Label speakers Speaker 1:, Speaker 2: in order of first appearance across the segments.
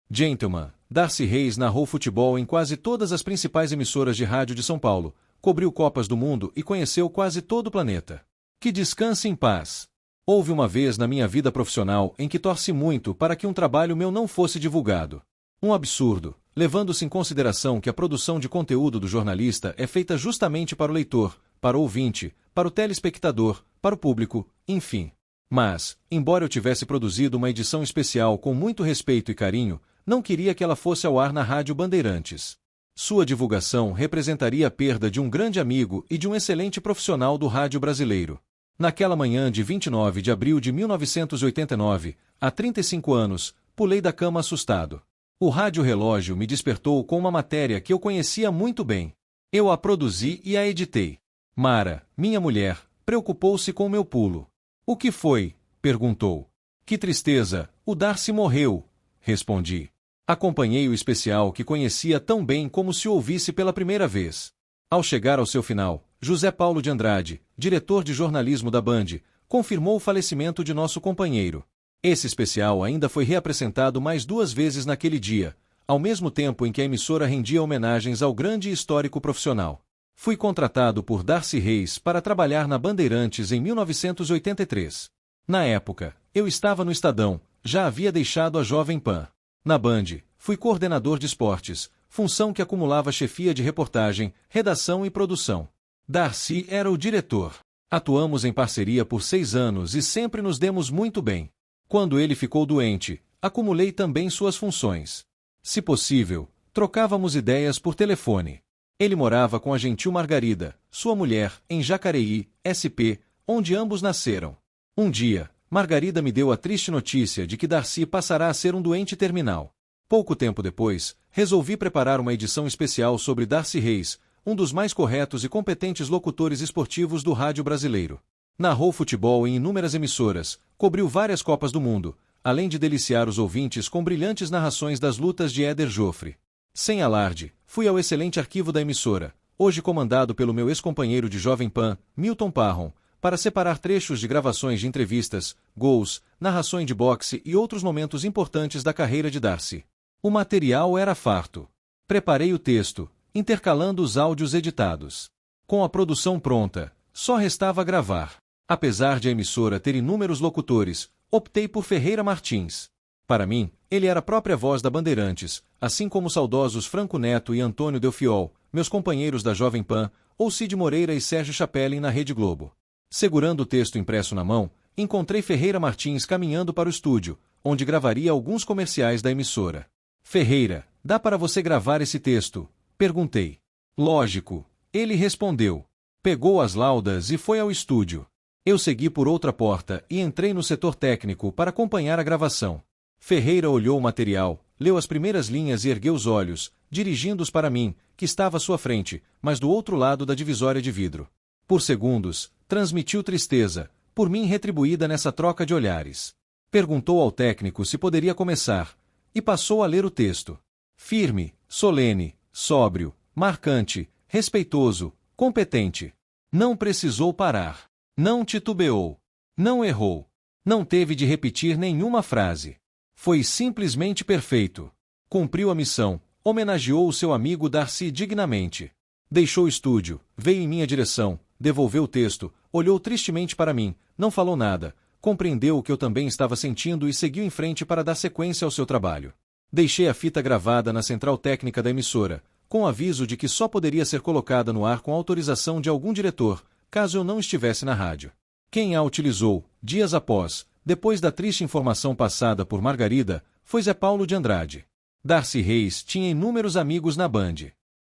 Speaker 1: Gentleman, Darcy Reis narrou futebol em quase todas as principais emissoras de rádio de São Paulo, cobriu Copas do Mundo e conheceu quase todo o planeta. Que descanse em paz. Houve uma vez na minha vida profissional em que torci muito para que um trabalho meu não fosse divulgado. Um absurdo, levando-se em consideração que a produção de conteúdo do jornalista é feita justamente para o leitor, para o ouvinte, para o telespectador, para o público, enfim. Mas, embora eu tivesse produzido uma edição especial com muito respeito e carinho, não queria que ela fosse ao ar na Rádio Bandeirantes. Sua divulgação representaria a perda de um grande amigo e de um excelente profissional do rádio brasileiro. Naquela manhã de 29 de abril de 1989, há 35 anos, pulei da cama assustado. O rádio-relógio me despertou com uma matéria que eu conhecia muito bem. Eu a produzi e a editei. Mara, minha mulher, preocupou-se com meu pulo. O que foi? Perguntou. Que tristeza, o Darcy morreu, respondi. Acompanhei o especial que conhecia tão bem como se o ouvisse pela primeira vez. Ao chegar ao seu final, José Paulo de Andrade, diretor de jornalismo da Band, confirmou o falecimento de nosso companheiro. Esse especial ainda foi reapresentado mais 2 vezes naquele dia, ao mesmo tempo em que a emissora rendia homenagens ao grande e histórico profissional. Fui contratado por Darcy Reis para trabalhar na Bandeirantes em 1983. Na época, eu estava no Estadão, já havia deixado a Jovem Pan. Na Band, fui coordenador de esportes, função que acumulava chefia de reportagem, redação e produção. Darcy era o diretor. Atuamos em parceria por 6 anos e sempre nos demos muito bem. Quando ele ficou doente, acumulei também suas funções. Se possível, trocávamos ideias por telefone. Ele morava com a gentil Margarida, sua mulher, em Jacareí, SP, onde ambos nasceram. Um dia, Margarida me deu a triste notícia de que Darcy passará a ser um doente terminal. Pouco tempo depois, resolvi preparar uma edição especial sobre Darcy Reis, um dos mais corretos e competentes locutores esportivos do rádio brasileiro. Narrou futebol em inúmeras emissoras, cobriu várias Copas do Mundo, além de deliciar os ouvintes com brilhantes narrações das lutas de Éder Joffre. Sem alarde, fui ao excelente arquivo da emissora, hoje comandado pelo meu ex-companheiro de Jovem Pan, Milton Parron, para separar trechos de gravações de entrevistas, gols, narrações de boxe e outros momentos importantes da carreira de Darcy. O material era farto. Preparei o texto, intercalando os áudios editados. Com a produção pronta, só restava gravar. Apesar de a emissora ter inúmeros locutores, optei por Ferreira Martins. Para mim, ele era a própria voz da Bandeirantes, assim como os saudosos Franco Neto e Antônio Delfiol, meus companheiros da Jovem Pan, ou Cid Moreira e Sérgio Chapelin na Rede Globo. Segurando o texto impresso na mão, encontrei Ferreira Martins caminhando para o estúdio, onde gravaria alguns comerciais da emissora. Ferreira, dá para você gravar esse texto? Perguntei. Lógico, ele respondeu. Pegou as laudas e foi ao estúdio. Eu segui por outra porta e entrei no setor técnico para acompanhar a gravação. Ferreira olhou o material, leu as primeiras linhas e ergueu os olhos, dirigindo-os para mim, que estava à sua frente, mas do outro lado da divisória de vidro. Por segundos, transmitiu tristeza, por mim retribuída nessa troca de olhares. Perguntou ao técnico se poderia começar, e passou a ler o texto. Firme, solene, sóbrio, marcante, respeitoso, competente. Não precisou parar. Não titubeou. Não errou. Não teve de repetir nenhuma frase. Foi simplesmente perfeito. Cumpriu a missão, homenageou o seu amigo Darcy dignamente. Deixou o estúdio, veio em minha direção, devolveu o texto, olhou tristemente para mim, não falou nada, compreendeu o que eu também estava sentindo e seguiu em frente para dar sequência ao seu trabalho. Deixei a fita gravada na central técnica da emissora, com aviso de que só poderia ser colocada no ar com autorização de algum diretor, caso eu não estivesse na rádio. Quem a utilizou, dias após, depois da triste informação passada por Margarida, foi Zé Paulo de Andrade. Darcy Reis tinha inúmeros amigos na Band.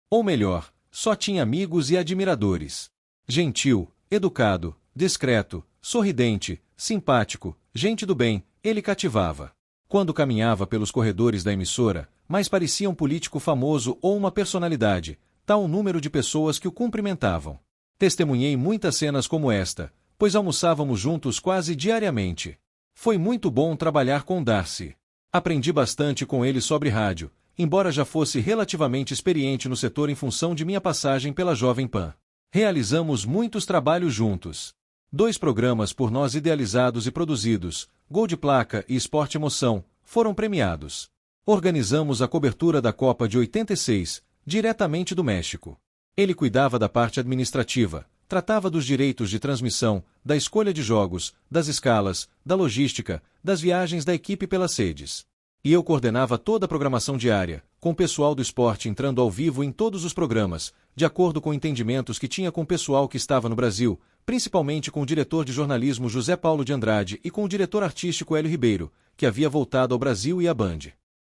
Speaker 1: Ou melhor, só tinha amigos e admiradores. Gentil, educado, discreto, sorridente, simpático, gente do bem, ele cativava. Quando caminhava pelos corredores da emissora, mais parecia um político famoso ou uma personalidade, tal o número de pessoas que o cumprimentavam. Testemunhei muitas cenas como esta, pois almoçávamos juntos quase diariamente. Foi muito bom trabalhar com Darcy. Aprendi bastante com ele sobre rádio, embora já fosse relativamente experiente no setor em função de minha passagem pela Jovem Pan. Realizamos muitos trabalhos juntos. 2 programas por nós idealizados e produzidos, Gol de Placa e Esporte Emoção, foram premiados. Organizamos a cobertura da Copa de 86, diretamente do México. Ele cuidava da parte administrativa, tratava dos direitos de transmissão, da escolha de jogos, das escalas, da logística, das viagens da equipe pelas sedes. E eu coordenava toda a programação diária, com o pessoal do esporte entrando ao vivo em todos os programas, de acordo com entendimentos que tinha com o pessoal que estava no Brasil, principalmente com o diretor de jornalismo José Paulo de Andrade e com o diretor artístico Hélio Ribeiro, que havia voltado ao Brasil e à Band.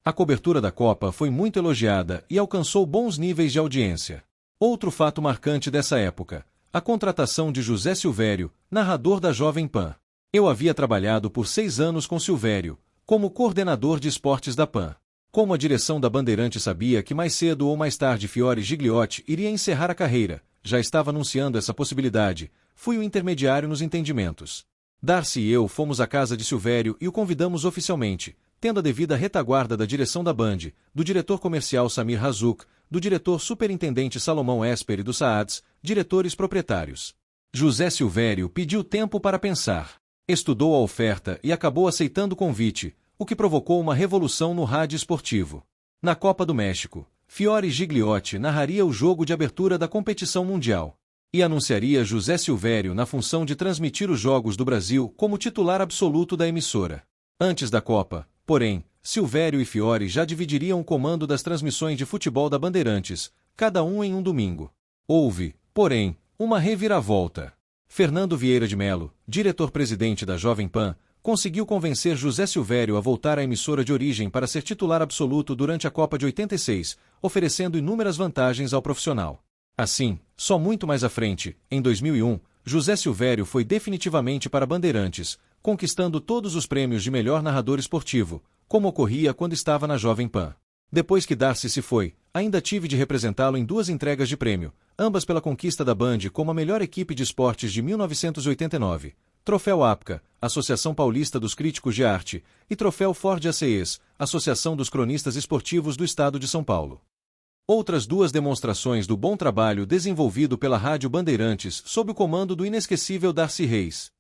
Speaker 1: A cobertura da Copa foi muito elogiada e alcançou bons níveis de audiência. Outro fato marcante dessa época: a contratação de José Silvério, narrador da Jovem Pan. Eu havia trabalhado por 6 anos com Silvério, como coordenador de esportes da PAN. Como a direção da Bandeirantes sabia que mais cedo ou mais tarde Fiore Gigliotti iria encerrar a carreira, já estava anunciando essa possibilidade, fui o intermediário nos entendimentos. Darcy e eu fomos à casa de Silvério e o convidamos oficialmente, tendo a devida retaguarda da direção da Band, do diretor comercial Samir Razuk, do diretor superintendente Salomão Esper e do Saads, diretores proprietários. José Silvério pediu tempo para pensar. Estudou a oferta e acabou aceitando o convite, o que provocou uma revolução no rádio esportivo. Na Copa do México, Fiore Gigliotti narraria o jogo de abertura da competição mundial. E anunciaria José Silvério na função de transmitir os jogos do Brasil como titular absoluto da emissora. Antes da Copa, porém, Silvério e Fiore já dividiriam o comando das transmissões de futebol da Bandeirantes, cada um em um domingo. Houve, porém, uma reviravolta. Fernando Vieira de Melo, diretor-presidente da Jovem Pan, conseguiu convencer José Silvério a voltar à emissora de origem para ser titular absoluto durante a Copa de 86, oferecendo inúmeras vantagens ao profissional. Assim, só muito mais à frente, em 2001, José Silvério foi definitivamente para Bandeirantes, conquistando todos os prêmios de melhor narrador esportivo, como ocorria quando estava na Jovem Pan. Depois que Darcy se foi, ainda tive de representá-lo em 2 entregas de prêmio, ambas pela conquista da Band como a melhor equipe de esportes de 1989, Troféu APCA, Associação Paulista dos Críticos de Arte, e Troféu Ford ACES, Associação dos Cronistas Esportivos do Estado de São Paulo. Outras 2 demonstrações do bom trabalho desenvolvido pela Rádio Bandeirantes sob o comando do inesquecível Darcy Reis.